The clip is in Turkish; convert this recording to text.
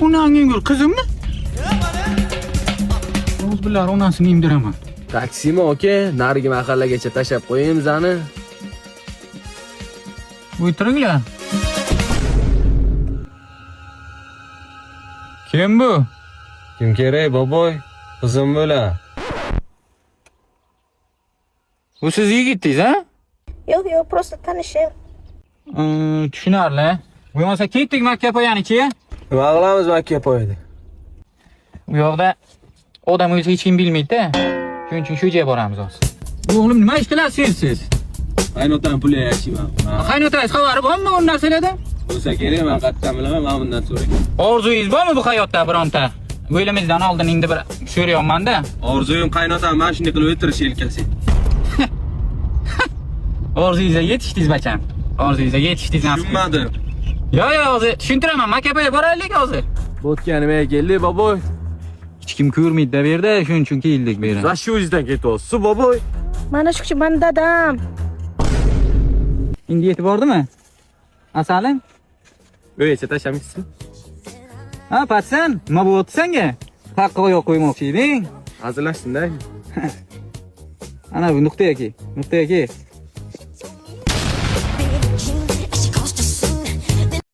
Unadan gör kızım mı? Oğuz billahi onasını indiraman. Taksimi aka, narigi mahallagacha tashlab qo'yamiz ani. O'tiringlar. Kim bu? Kim kerak, boboy? Qizim bo'la. Bu siz yigitdingiz, ha? Yo'q, просто tanishim. Tushunarli. Bo'lmasa ketdik Makkapoyanikiga. Nima qilamiz Makkapoyada? Bu yoqda odam o'zi hech kim bilmaydi-da. Shuning uchun shu yerga boramiz hozir. O'g'lim, nima ish qilasiz siz? Qaynotam pul yashayman. Qaynotangiz xabari bormi bu narsalardan? Bo'lsa kerak, men qattan bilaman, men bundan so'rayman. Orzungiz bormi bu hayotda bironta? O'limizdan oldin endi bir so'rayapman-da. Orzuyim qaynotam mana shunday qilib o'tirish yelkasi. Orzungizga yetishdingiz bacham. Orzungizga yetishdingiz. Tushunmadim. Yo'q, hozir tushuntiraman. Makkapoyga boraylik hozir. Bo'tga nimaga keldik, boboy? Hech kim ko'rmaydi-da bu yerda, shuning uchun keldik bu yerga. Va shu yuzdan ketyapsiz, boboy. Mana shu kishi mani dadam. Endi yetib bordimi? Asaling? O'ycha tashlamaysiz. Ha, patsan, nima bo'lyapti senga? Taqqa oyoq qo'ymoqchi eding. Hazırlaşding-da. Ana bu nuqtaga kel.